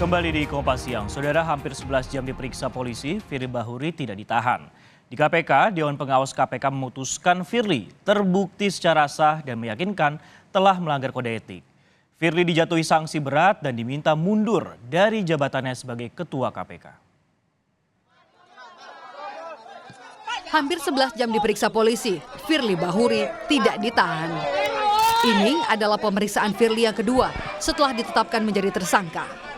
Kembali di Kompas Siang, saudara hampir 11 jam diperiksa polisi, Firly Bahuri tidak ditahan. Di KPK, Dewan Pengawas KPK memutuskan Firly terbukti secara sah dan meyakinkan telah melanggar kode etik. Firly dijatuhi sanksi berat dan diminta mundur dari jabatannya sebagai Ketua KPK. Hampir 11 jam diperiksa polisi, Firly Bahuri tidak ditahan. Ini adalah pemeriksaan Firly yang kedua setelah ditetapkan menjadi tersangka.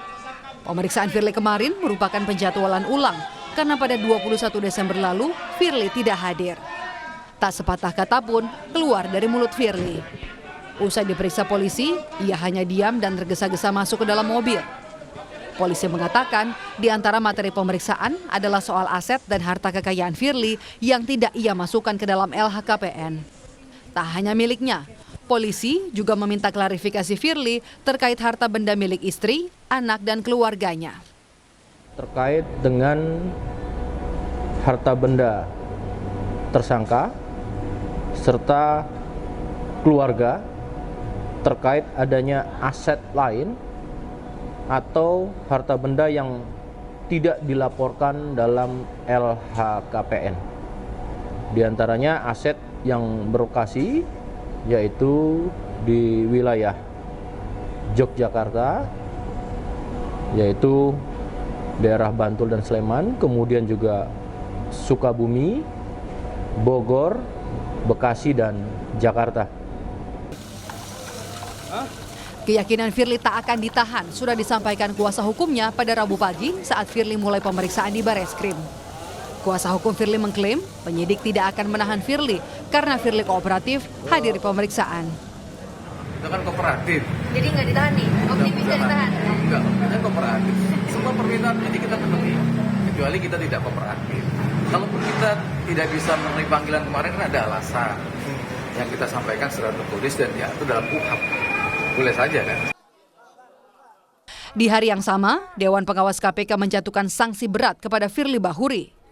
Pemeriksaan Firly kemarin merupakan penjadwalan ulang karena pada 21 Desember lalu Firly tidak hadir. Tak sepatah kata pun keluar dari mulut Firly. Usai diperiksa polisi, ia hanya diam dan tergesa-gesa masuk ke dalam mobil. Polisi mengatakan di antara materi pemeriksaan adalah soal aset dan harta kekayaan Firly yang tidak ia masukkan ke dalam LHKPN. Tak hanya miliknya, polisi juga meminta klarifikasi Firly terkait harta benda milik istri, anak, dan keluarganya. Terkait dengan harta benda tersangka serta keluarga terkait adanya aset lain atau harta benda yang tidak dilaporkan dalam LHKPN. Di antaranya aset yang berlokasi yaitu di wilayah Yogyakarta, yaitu daerah Bantul dan Sleman, kemudian juga Sukabumi, Bogor, Bekasi, dan Jakarta. Keyakinan Firly tak akan ditahan sudah disampaikan kuasa hukumnya pada Rabu pagi saat Firly mulai pemeriksaan di Bareskrim. Kuasa hukum Firly mengklaim penyidik tidak akan menahan Firly karena Firly kooperatif hadir di pemeriksaan. Itu kan kooperatif. Jadi nggak ditahan nih? Optimis nggak ditahan? Enggak, kita kooperatif. Semua permintaan penyidik kita penuhi, kecuali kita tidak kooperatif. Kalaupun kita tidak bisa memenuhi panggilan kemarin, kan ada alasan yang kita sampaikan secara tertulis dan ya itu dalam KUHP. Boleh saja kan? Di hari yang sama, Dewan Pengawas KPK menjatuhkan sanksi berat kepada Firly Bahuri.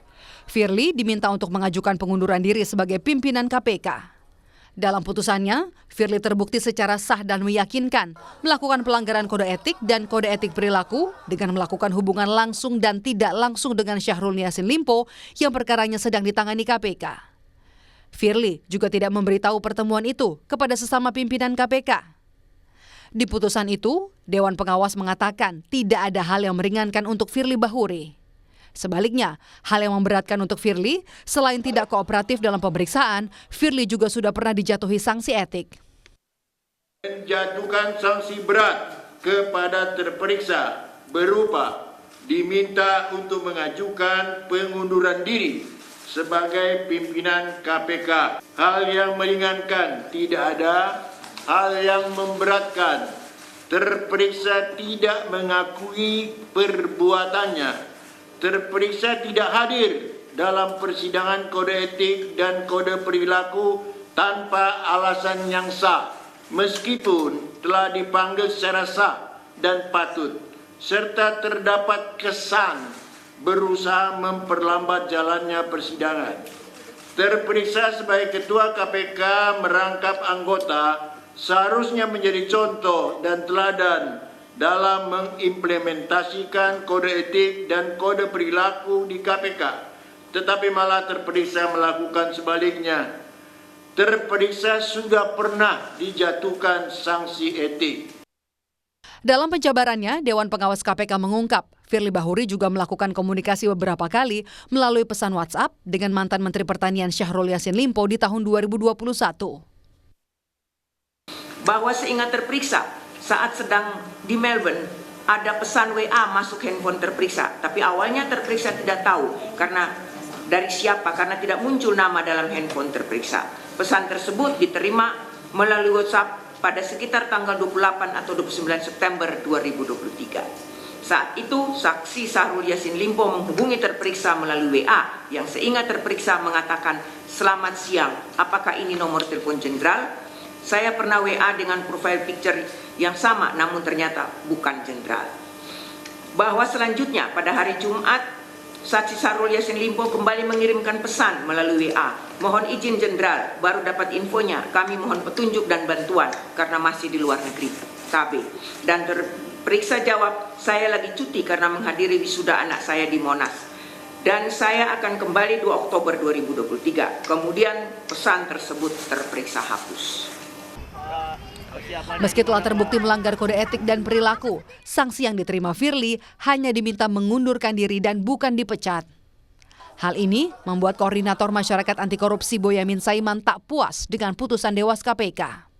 Firly diminta untuk mengajukan pengunduran diri sebagai pimpinan KPK. Dalam putusannya, Firly terbukti secara sah dan meyakinkan melakukan pelanggaran kode etik dan kode etik perilaku dengan melakukan hubungan langsung dan tidak langsung dengan Syahrul Yassin Limpo yang perkaranya sedang ditangani KPK. Firly juga tidak memberitahu pertemuan itu kepada sesama pimpinan KPK. Di putusan itu, Dewan Pengawas mengatakan tidak ada hal yang meringankan untuk Firly Bahuri. Sebaliknya, hal yang memberatkan untuk Firly, selain tidak kooperatif dalam pemeriksaan, Firly juga sudah pernah dijatuhi sanksi etik. Menjatuhkan sanksi berat kepada terperiksa berupa diminta untuk mengajukan pengunduran diri sebagai pimpinan KPK. Hal yang meringankan tidak ada. Hal yang memberatkan, terperiksa tidak mengakui perbuatannya, terperiksa tidak hadir dalam persidangan kode etik dan kode perilaku tanpa alasan yang sah, meskipun telah dipanggil secara sah dan patut, serta terdapat kesan berusaha memperlambat jalannya persidangan. Terperiksa sebagai Ketua KPK merangkap anggota seharusnya menjadi contoh dan teladan dalam mengimplementasikan kode etik dan kode perilaku di KPK, tetapi malah terperiksa melakukan sebaliknya. Terperiksa sudah pernah dijatuhkan sanksi etik. Dalam penjabarannya, Dewan Pengawas KPK mengungkap Firly Bahuri juga melakukan komunikasi beberapa kali melalui pesan WhatsApp dengan mantan Menteri Pertanian Syahrul Yassin Limpo di tahun 2021. Bahwa seingat terperiksa saat sedang di Melbourne ada pesan WA masuk handphone terperiksa, tapi awalnya terperiksa tidak tahu karena dari siapa, karena tidak muncul nama dalam handphone terperiksa. Pesan tersebut diterima melalui WhatsApp pada sekitar tanggal 28 atau 29 September 2023. Saat itu saksi Syahrul Yassin Limpo menghubungi terperiksa melalui WA yang seingat terperiksa mengatakan, "Selamat siang, apakah ini nomor telepon jenderal? Saya pernah WA dengan profile picture yang sama, namun ternyata bukan jenderal." Bahwa selanjutnya pada hari Jumat, saksi Syahrul Yassin Limpo kembali mengirimkan pesan melalui WA, "Mohon izin jenderal, baru dapat infonya, kami mohon petunjuk dan bantuan karena masih di luar negeri, KB." Dan Periksa jawab, saya lagi cuti karena menghadiri wisuda anak saya di Monas. Dan saya akan kembali 2 Oktober 2023. Kemudian pesan tersebut terperiksa hapus. Meski telah terbukti melanggar kode etik dan perilaku, sanksi yang diterima Firly hanya diminta mengundurkan diri dan bukan dipecat. Hal ini membuat Koordinator Masyarakat Anti Korupsi Boyamin Saiman tak puas dengan putusan Dewas KPK.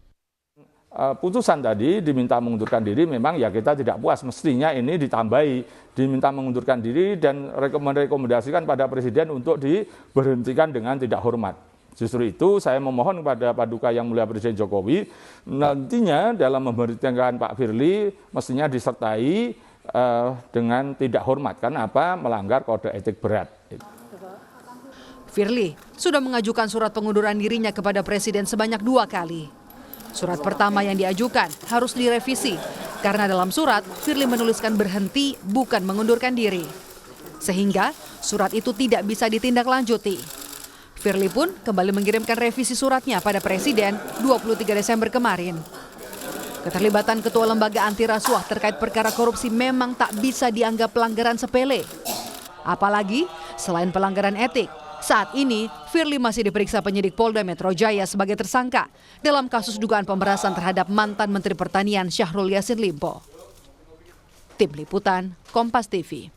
Putusan tadi diminta mengundurkan diri, memang ya kita tidak puas. Mestinya ini ditambahi, diminta mengundurkan diri dan merekomendasikan pada Presiden untuk diberhentikan dengan tidak hormat. Justru itu saya memohon kepada Paduka Yang Mulia Presiden Jokowi, nantinya dalam memberhentikan Pak Firly mestinya disertai dengan tidak hormat. Karena apa? Melanggar kode etik berat. Firly sudah mengajukan surat pengunduran dirinya kepada Presiden sebanyak 2 kali. Surat pertama yang diajukan harus direvisi karena dalam surat Firly menuliskan berhenti bukan mengundurkan diri. Sehingga surat itu tidak bisa ditindaklanjuti. Firly pun kembali mengirimkan revisi suratnya pada Presiden 23 Desember kemarin. Keterlibatan Ketua Lembaga Anti Rasuah terkait perkara korupsi memang tak bisa dianggap pelanggaran sepele. Apalagi selain pelanggaran etik, saat ini Firly masih diperiksa penyidik Polda Metro Jaya sebagai tersangka dalam kasus dugaan pemerasan terhadap mantan Menteri Pertanian Syahrul Yassin Limpo. Tim Liputan, Kompas TV.